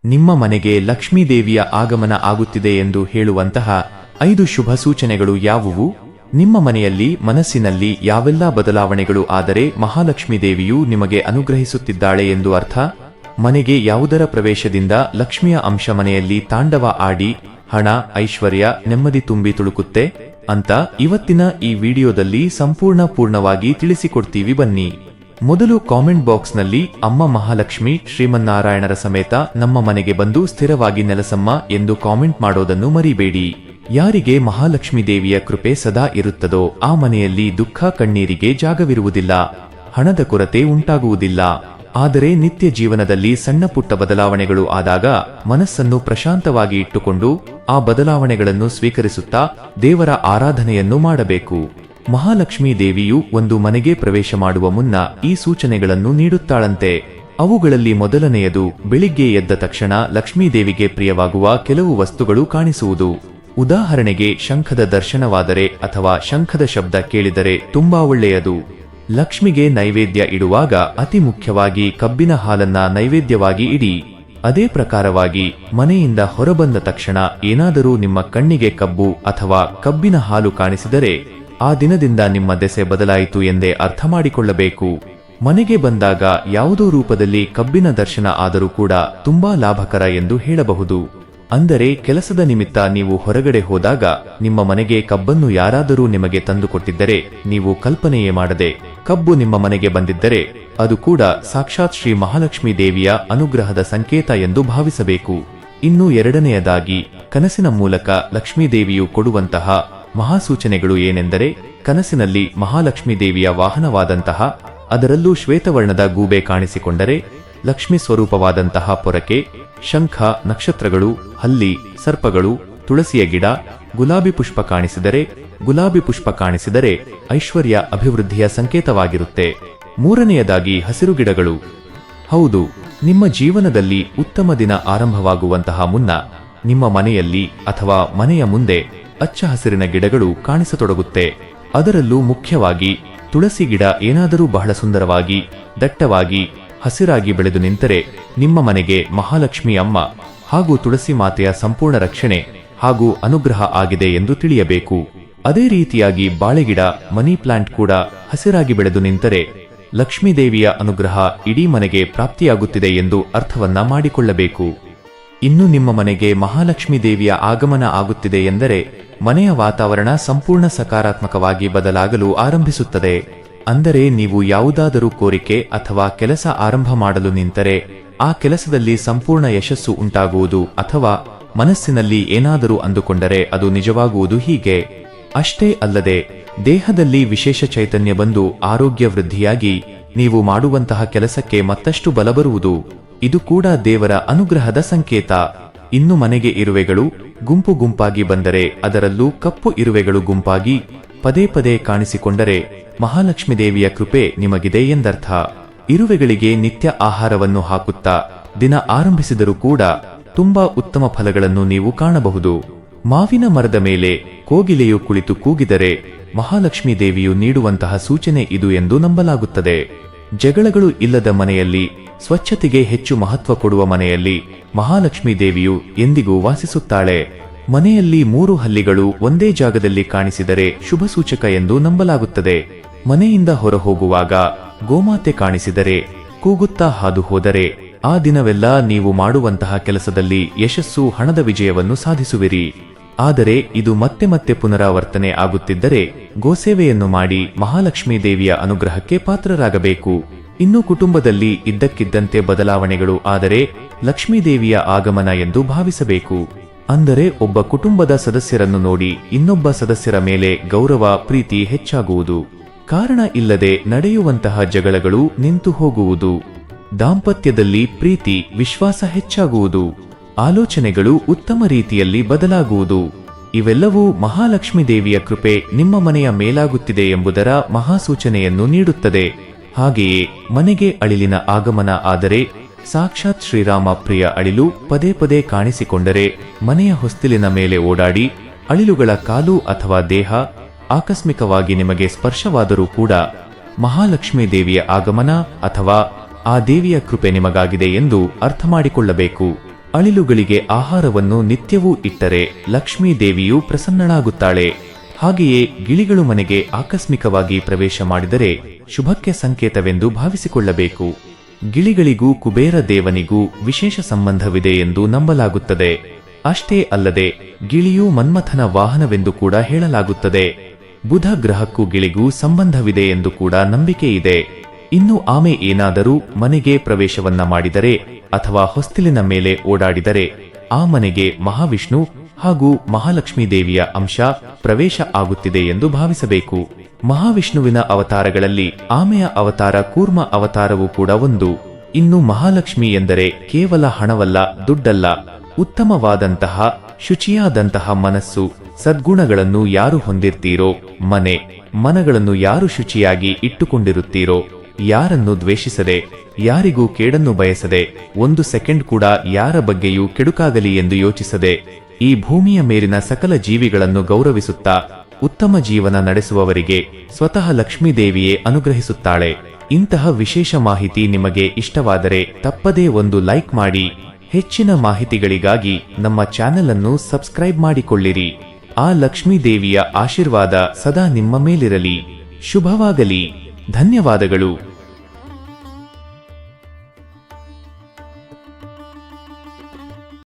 ನಿಮ್ಮ ಮನೆಗೆ ಲಕ್ಷ್ಮೀದೇವಿಯ ಆಗಮನ ಆಗುತ್ತಿದೆ ಎಂದು ಹೇಳುವಂತಹ 5 ಶುಭ ಸೂಚನೆಗಳು ಯಾವುವು? ನಿಮ್ಮ ಮನೆಯಲ್ಲಿ ಮನಸ್ಸಿನಲ್ಲಿ ಯಾವೆಲ್ಲ ಬದಲಾವಣೆಗಳು ಆದರೆ ಮಹಾಲಕ್ಷ್ಮೀದೇವಿಯು ನಿಮಗೆ ಅನುಗ್ರಹಿಸುತ್ತಿದ್ದಾಳೆ ಎಂದು ಅರ್ಥ? ಮನೆಗೆ ಯಾವುದರ ಪ್ರವೇಶದಿಂದ ಲಕ್ಷ್ಮಿಯ ಅಂಶ ಮನೆಯಲ್ಲಿ ತಾಂಡವ ಆಡಿ ಹಣ, ಐಶ್ವರ್ಯ, ನೆಮ್ಮದಿ ತುಂಬಿ ತುಳುಕುತ್ತೆ ಅಂತ ಇವತ್ತಿನ ಈ ವಿಡಿಯೋದಲ್ಲಿ ಪೂರ್ಣವಾಗಿ ತಿಳಿಸಿಕೊಡ್ತೀವಿ ಬನ್ನಿ. ಮೊದಲು ಕಾಮೆಂಟ್ ಬಾಕ್ಸ್ನಲ್ಲಿ ಅಮ್ಮ ಮಹಾಲಕ್ಷ್ಮಿ ಶ್ರೀಮನ್ನಾರಾಯಣರ ಸಮೇತ ನಮ್ಮ ಮನೆಗೆ ಬಂದು ಸ್ಥಿರವಾಗಿ ನೆಲೆಸಮ್ಮ ಎಂದು ಕಾಮೆಂಟ್ ಮಾಡೋದನ್ನು ಮರಿಬೇಡಿ. ಯಾರಿಗೆ ಮಹಾಲಕ್ಷ್ಮೀ ದೇವಿಯ ಕೃಪೆ ಸದಾ ಇರುತ್ತದೋ ಆ ಮನೆಯಲ್ಲಿ ದುಃಖ ಕಣ್ಣೀರಿಗೆ ಜಾಗವಿರುವುದಿಲ್ಲ, ಹಣದ ಕೊರತೆ ಉಂಟಾಗುವುದಿಲ್ಲ. ಆದರೆ ನಿತ್ಯ ಜೀವನದಲ್ಲಿ ಸಣ್ಣ ಪುಟ್ಟ ಬದಲಾವಣೆಗಳು ಆದಾಗ ಮನಸ್ಸನ್ನು ಪ್ರಶಾಂತವಾಗಿ ಇಟ್ಟುಕೊಂಡು ಆ ಬದಲಾವಣೆಗಳನ್ನು ಸ್ವೀಕರಿಸುತ್ತಾ ದೇವರ ಆರಾಧನೆಯನ್ನು ಮಾಡಬೇಕು. ಮಹಾಲಕ್ಷ್ಮೀ ದೇವಿಯು ಒಂದು ಮನೆಗೆ ಪ್ರವೇಶ ಮಾಡುವ ಮುನ್ನ ಈ ಸೂಚನೆಗಳನ್ನು ನೀಡುತ್ತಾಳಂತೆ. ಅವುಗಳಲ್ಲಿ ಮೊದಲನೆಯದು, ಬೆಳಿಗ್ಗೆ ಎದ್ದ ತಕ್ಷಣ ಲಕ್ಷ್ಮೀದೇವಿಗೆ ಪ್ರಿಯವಾಗುವ ಕೆಲವು ವಸ್ತುಗಳು ಕಾಣಿಸುವುದು. ಉದಾಹರಣೆಗೆ ಶಂಖದ ದರ್ಶನವಾದರೆ ಅಥವಾ ಶಂಖದ ಶಬ್ದ ಕೇಳಿದರೆ ತುಂಬಾ ಒಳ್ಳೆಯದು. ಲಕ್ಷ್ಮಿಗೆ ನೈವೇದ್ಯ ಇಡುವಾಗ ಅತಿ ಮುಖ್ಯವಾಗಿ ಕಬ್ಬಿನ ಹಾಲನ್ನ ನೈವೇದ್ಯವಾಗಿ ಇಡಿ. ಅದೇ ಪ್ರಕಾರವಾಗಿ ಮನೆಯಿಂದ ಹೊರಬಂದ ತಕ್ಷಣ ಏನಾದರೂ ನಿಮ್ಮ ಕಣ್ಣಿಗೆ ಕಬ್ಬು ಅಥವಾ ಕಬ್ಬಿನ ಹಾಲು ಕಾಣಿಸಿದರೆ ಆ ದಿನದಿಂದ ನಿಮ್ಮ ದೆಸೆ ಬದಲಾಯಿತು ಎಂದೇ ಅರ್ಥ ಮಾಡಿಕೊಳ್ಳಬೇಕು. ಮನೆಗೆ ಬಂದಾಗ ಯಾವುದೋ ರೂಪದಲ್ಲಿ ಕಬ್ಬಿನ ದರ್ಶನ ಆದರೂ ಕೂಡ ತುಂಬಾ ಲಾಭಕರ ಎಂದು ಹೇಳಬಹುದು. ಅಂದರೆ ಕೆಲಸದ ನಿಮಿತ್ತ ನೀವು ಹೊರಗಡೆ ಹೋದಾಗ ನಿಮ್ಮ ಮನೆಗೆ ಕಬ್ಬನ್ನು ಯಾರಾದರೂ ನಿಮಗೆ ತಂದುಕೊಟ್ಟಿದ್ದರೆ ನೀವು ಕಲ್ಪನೆಯೇ ಮಾಡದೆ ಕಬ್ಬು ನಿಮ್ಮ ಮನೆಗೆ ಬಂದಿದ್ದರೆ ಅದು ಕೂಡ ಸಾಕ್ಷಾತ್ ಶ್ರೀ ಮಹಾಲಕ್ಷ್ಮೀ ದೇವಿಯ ಅನುಗ್ರಹದ ಸಂಕೇತ ಎಂದು ಭಾವಿಸಬೇಕು. ಇನ್ನು ಎರಡನೆಯದಾಗಿ, ಕನಸಿನ ಮೂಲಕ ಲಕ್ಷ್ಮೀದೇವಿಯು ಕೊಡುವಂತಹ ಮಹಾಸೂಚನೆಗಳು ಏನೆಂದರೆ, ಕನಸಿನಲ್ಲಿ ಮಹಾಲಕ್ಷ್ಮೀ ದೇವಿಯ ವಾಹನವಾದಂತಹ ಅದರಲ್ಲೂ ಶ್ವೇತವರ್ಣದ ಗೂಬೆ ಕಾಣಿಸಿಕೊಂಡರೆ, ಲಕ್ಷ್ಮಿ ಸ್ವರೂಪವಾದಂತಹ ಪೊರಕೆ, ಶಂಖ, ನಕ್ಷತ್ರಗಳು, ಹಲ್ಲಿ, ಸರ್ಪಗಳು, ತುಳಸಿಯ ಗಿಡ, ಗುಲಾಬಿ ಪುಷ್ಪ ಕಾಣಿಸಿದರೆ ಐಶ್ವರ್ಯ ಅಭಿವೃದ್ಧಿಯ ಸಂಕೇತವಾಗಿರುತ್ತೆ. ಮೂರನೆಯದಾಗಿ, ಹಸಿರು ಗಿಡಗಳು. ಹೌದು, ನಿಮ್ಮ ಜೀವನದಲ್ಲಿ ಉತ್ತಮ ದಿನ ಆರಂಭವಾಗುವಂತಹ ಮುನ್ನ ನಿಮ್ಮ ಮನೆಯಲ್ಲಿ ಅಥವಾ ಮನೆಯ ಮುಂದೆ ಅಚ್ಚ ಹಸಿರಿನ ಗಿಡಗಳು ಕಾಣಿಸತೊಡಗುತ್ತೆ. ಅದರಲ್ಲೂ ಮುಖ್ಯವಾಗಿ ತುಳಸಿ ಗಿಡ ಏನಾದರೂ ಬಹಳ ಸುಂದರವಾಗಿ ದಟ್ಟವಾಗಿ ಹಸಿರಾಗಿ ಬೆಳೆದು ನಿಂತರೆ ನಿಮ್ಮ ಮನೆಗೆ ಮಹಾಲಕ್ಷ್ಮಿ ಅಮ್ಮ ಹಾಗೂ ತುಳಸಿ ಮಾತೆಯ ಸಂಪೂರ್ಣ ರಕ್ಷಣೆ ಹಾಗೂ ಅನುಗ್ರಹ ಆಗಿದೆ ಎಂದು ತಿಳಿಯಬೇಕು. ಅದೇ ರೀತಿಯಾಗಿ ಬಾಳೆಗಿಡ, ಮನಿ ಪ್ಲಾಂಟ್ ಕೂಡ ಹಸಿರಾಗಿ ಬೆಳೆದು ನಿಂತರೆ ಲಕ್ಷ್ಮೀದೇವಿಯ ಅನುಗ್ರಹ ಇಡೀ ಮನೆಗೆ ಪ್ರಾಪ್ತಿಯಾಗುತ್ತಿದೆ ಎಂದು ಅರ್ಥವನ್ನ ಮಾಡಿಕೊಳ್ಳಬೇಕು. ಇನ್ನು ನಿಮ್ಮ ಮನೆಗೆ ಮಹಾಲಕ್ಷ್ಮೀ ದೇವಿಯ ಆಗಮನ ಆಗುತ್ತಿದೆ ಎಂದರೆ ಮನೆಯ ವಾತಾವರಣ ಸಂಪೂರ್ಣ ಸಕಾರಾತ್ಮಕವಾಗಿ ಬದಲಾಗಲು ಆರಂಭಿಸುತ್ತದೆ. ಅಂದರೆ ನೀವು ಯಾವುದಾದರೂ ಕೋರಿಕೆ ಅಥವಾ ಕೆಲಸ ಆರಂಭ ಮಾಡಲು ನಿಂತರೆ ಆ ಕೆಲಸದಲ್ಲಿ ಸಂಪೂರ್ಣ ಯಶಸ್ಸು ಉಂಟಾಗುವುದು ಅಥವಾ ಮನಸ್ಸಿನಲ್ಲಿ ಏನಾದರೂ ಅಂದುಕೊಂಡರೆ ಅದು ನಿಜವಾಗುವುದು. ಹೀಗೆ ಅಷ್ಟೇ ಅಲ್ಲದೆ ದೇಹದಲ್ಲಿ ವಿಶೇಷ ಚೈತನ್ಯ ಬಂದು ಆರೋಗ್ಯ ವೃದ್ಧಿಯಾಗಿ ನೀವು ಮಾಡುವಂತಹ ಕೆಲಸಕ್ಕೆ ಮತ್ತಷ್ಟು ಬಲ ಬರುವುದು. ಇದು ಕೂಡ ದೇವರ ಅನುಗ್ರಹದ ಸಂಕೇತ. ಇನ್ನು ಮನೆಗೆ ಇರುವೆಗಳು ಗುಂಪು ಗುಂಪಾಗಿ ಬಂದರೆ, ಅದರಲ್ಲೂ ಕಪ್ಪು ಇರುವೆಗಳು ಗುಂಪಾಗಿ ಪದೇ ಪದೇ ಕಾಣಿಸಿಕೊಂಡರೆ ಮಹಾಲಕ್ಷ್ಮೀ ದೇವಿಯ ಕೃಪೆ ನಿಮಗಿದೆ ಎಂದರ್ಥ. ಇರುವೆಗಳಿಗೆ ನಿತ್ಯ ಆಹಾರವನ್ನು ಹಾಕುತ್ತಾ ದಿನ ಆರಂಭಿಸಿದರೂ ಕೂಡ ತುಂಬಾ ಉತ್ತಮ ಫಲಗಳನ್ನು ನೀವು ಕಾಣಬಹುದು. ಮಾವಿನ ಮರದ ಮೇಲೆ ಕೋಗಿಲೆಯು ಕುಳಿತು ಕೂಗಿದರೆ ಮಹಾಲಕ್ಷ್ಮೀ ದೇವಿಯು ನೀಡುವಂತಹ ಸೂಚನೆ ಇದು ಎಂದು ನಂಬಲಾಗುತ್ತದೆ. ಜಗಳಗಳು ಇಲ್ಲದ ಮನೆಯಲ್ಲಿ, ಸ್ವಚ್ಛತೆಗೆ ಹೆಚ್ಚು ಮಹತ್ವ ಕೊಡುವ ಮನೆಯಲ್ಲಿ ಮಹಾಲಕ್ಷ್ಮೀ ದೇವಿಯು ಎಂದಿಗೂ ವಾಸಿಸುತ್ತಾಳೆ. ಮನೆಯಲ್ಲಿ 3 ಹಲ್ಲಿಗಳು ಒಂದೇ ಜಾಗದಲ್ಲಿ ಕಾಣಿಸಿದರೆ ಶುಭ ಸೂಚಕ ಎಂದು ನಂಬಲಾಗುತ್ತದೆ. ಮನೆಯಿಂದ ಹೊರ ಹೋಗುವಾಗ ಗೋಮಾತೆ ಕಾಣಿಸಿದರೆ, ಕೂಗುತ್ತಾ ಹಾದು ಹೋದರೆ ಆ ದಿನವೆಲ್ಲ ನೀವು ಮಾಡುವಂತಹ ಕೆಲಸದಲ್ಲಿ ಯಶಸ್ಸು, ಹಣದ ವಿಜಯವನ್ನು ಸಾಧಿಸುವಿರಿ. ಆದರೆ ಇದು ಮತ್ತೆ ಮತ್ತೆ ಪುನರಾವರ್ತನೆ ಆಗುತ್ತಿದ್ದರೆ ಗೋಸೇವೆಯನ್ನು ಮಾಡಿ ಮಹಾಲಕ್ಷ್ಮೀ ದೇವಿಯ ಅನುಗ್ರಹಕ್ಕೆ ಪಾತ್ರರಾಗಬೇಕು. ಇನ್ನು ಕುಟುಂಬದಲ್ಲಿ ಇದ್ದಕ್ಕಿದ್ದಂತೆ ಬದಲಾವಣೆಗಳು ಆದರೆ ಲಕ್ಷ್ಮೀದೇವಿಯ ಆಗಮನ ಎಂದು ಭಾವಿಸಬೇಕು. ಅಂದರೆ ಒಬ್ಬ ಕುಟುಂಬದ ಸದಸ್ಯರನ್ನು ನೋಡಿ ಇನ್ನೊಬ್ಬ ಸದಸ್ಯರ ಮೇಲೆ ಗೌರವ, ಪ್ರೀತಿ ಹೆಚ್ಚಾಗುವುದು. ಕಾರಣ ಇಲ್ಲದೆ ನಡೆಯುವಂತಹ ಜಗಳಗಳು ನಿಂತು ಹೋಗುವುದು. ದಾಂಪತ್ಯದಲ್ಲಿ ಪ್ರೀತಿ, ವಿಶ್ವಾಸ ಹೆಚ್ಚಾಗುವುದು. ಆಲೋಚನೆಗಳು ಉತ್ತಮ ರೀತಿಯಲ್ಲಿ ಬದಲಾಗುವುದು. ಇವೆಲ್ಲವೂ ಮಹಾಲಕ್ಷ್ಮೀ ದೇವಿಯ ಕೃಪೆ ನಿಮ್ಮ ಮನೆಯ ಮೇಲಾಗುತ್ತಿದೆ ಎಂಬುದರ ಮಹಾಸೂಚನೆಯನ್ನು ನೀಡುತ್ತದೆ. ಹಾಗೆಯೇ ಮನೆಗೆ ಅಳಿಲಿನ ಆಗಮನ ಆದರೆ, ಸಾಕ್ಷಾತ್ ಶ್ರೀರಾಮ ಪ್ರಿಯ ಅಳಿಲು ಪದೇ ಪದೇ ಕಾಣಿಸಿಕೊಂಡರೆ, ಮನೆಯ ಹೊಸ್ತಿಲಿನ ಮೇಲೆ ಓಡಾಡಿ ಅಳಿಲುಗಳ ಕಾಲು ಅಥವಾ ದೇಹ ಆಕಸ್ಮಿಕವಾಗಿ ನಿಮಗೆ ಸ್ಪರ್ಶವಾದರೂ ಕೂಡ ಮಹಾಲಕ್ಷ್ಮೀ ದೇವಿಯ ಆಗಮನ ಅಥವಾ ಆ ದೇವಿಯ ಕೃಪೆ ನಿಮಗಾಗಿದೆ ಎಂದು ಅರ್ಥ ಮಾಡಿಕೊಳ್ಳಬೇಕು. ಅಳಿಲುಗಳಿಗೆ ಆಹಾರವನ್ನು ನಿತ್ಯವೂ ಇಟ್ಟರೆ ಲಕ್ಷ್ಮೀ ದೇವಿಯು ಪ್ರಸನ್ನಳಾಗುತ್ತಾಳೆ. ಹಾಗೆಯೇ ಗಿಳಿಗಳು ಮನೆಗೆ ಆಕಸ್ಮಿಕವಾಗಿ ಪ್ರವೇಶ ಮಾಡಿದರೆ ಶುಭಕ್ಕೆ ಸಂಕೇತವೆಂದು ಭಾವಿಸಿಕೊಳ್ಳಬೇಕು. ಗಿಳಿಗಳಿಗೂ ಕುಬೇರ ದೇವನಿಗೂ ವಿಶೇಷ ಸಂಬಂಧವಿದೆ ಎಂದು ನಂಬಲಾಗುತ್ತದೆ. ಅಷ್ಟೇ ಅಲ್ಲದೆ ಗಿಳಿಯು ಮನ್ಮಥನ ವಾಹನವೆಂದು ಕೂಡ ಹೇಳಲಾಗುತ್ತದೆ. ಬುಧ ಗ್ರಹಕ್ಕೂ ಗಿಳಿಗೂ ಸಂಬಂಧವಿದೆ ಎಂದು ಕೂಡ ನಂಬಿಕೆ ಇದೆ. ಇನ್ನು ಆಮೆ ಏನಾದರೂ ಮನೆಗೆ ಪ್ರವೇಶವನ್ನ ಮಾಡಿದರೆ ಅಥವಾ ಹೊಸ್ತಿಲಿನ ಮೇಲೆ ಓಡಾಡಿದರೆ ಆ ಮನೆಗೆ ಮಹಾವಿಷ್ಣು ಹಾಗೂ ಮಹಾಲಕ್ಷ್ಮೀ ದೇವಿಯ ಅಂಶ ಪ್ರವೇಶ ಆಗುತ್ತಿದೆ ಎಂದು ಭಾವಿಸಬೇಕು. ಮಹಾವಿಷ್ಣುವಿನ ಅವತಾರಗಳಲ್ಲಿ ಆಮೆಯ ಅವತಾರ ಕೂರ್ಮ ಅವತಾರವೂ ಕೂಡ ಒಂದು. ಇನ್ನು ಮಹಾಲಕ್ಷ್ಮಿ ಎಂದರೆ ಕೇವಲ ಹಣವಲ್ಲ, ದುಡ್ಡಲ್ಲ, ಉತ್ತಮವಾದಂತಹ ಶುಚಿಯಾದಂತಹ ಮನಸ್ಸು, ಸದ್ಗುಣಗಳನ್ನು ಯಾರು ಹೊಂದಿರ್ತೀರೋ, ಮನಗಳನ್ನು ಯಾರು ಶುಚಿಯಾಗಿ ಇಟ್ಟುಕೊಂಡಿರುತ್ತೀರೋ, ಯಾರನ್ನು ದ್ವೇಷಿಸದೆ, ಯಾರಿಗೂ ಕೇಡನ್ನು ಬಯಸದೆ, ಒಂದು ಸೆಕೆಂಡ್ ಕೂಡ ಯಾರ ಬಗ್ಗೆಯೂ ಕೆಡುಕಾಗಲಿ ಎಂದು ಯೋಚಿಸದೆ, ಈ ಭೂಮಿಯ ಮೇಲಿನ ಸಕಲ ಜೀವಿಗಳನ್ನು ಗೌರವಿಸುತ್ತಾ ಉತ್ತಮ ಜೀವನ ನಡೆಸುವವರಿಗೆ ಸ್ವತಃ ಲಕ್ಷ್ಮೀದೇವಿಯೇ ಅನುಗ್ರಹಿಸುತ್ತಾಳೆ. ಇಂತಹ ವಿಶೇಷ ಮಾಹಿತಿ ನಿಮಗೆ ಇಷ್ಟವಾದರೆ ತಪ್ಪದೇ ಒಂದು ಲೈಕ್ ಮಾಡಿ. ಹೆಚ್ಚಿನ ಮಾಹಿತಿಗಳಿಗಾಗಿ ನಮ್ಮ ಚಾನೆಲ್ ಅನ್ನು ಸಬ್ಸ್ಕ್ರೈಬ್ ಮಾಡಿಕೊಳ್ಳಿರಿ. ಆ ಲಕ್ಷ್ಮೀ ದೇವಿಯ ಆಶೀರ್ವಾದ ಸದಾ ನಿಮ್ಮ ಮೇಲಿರಲಿ. ಶುಭವಾಗಲಿ. ಧನ್ಯವಾದಗಳು.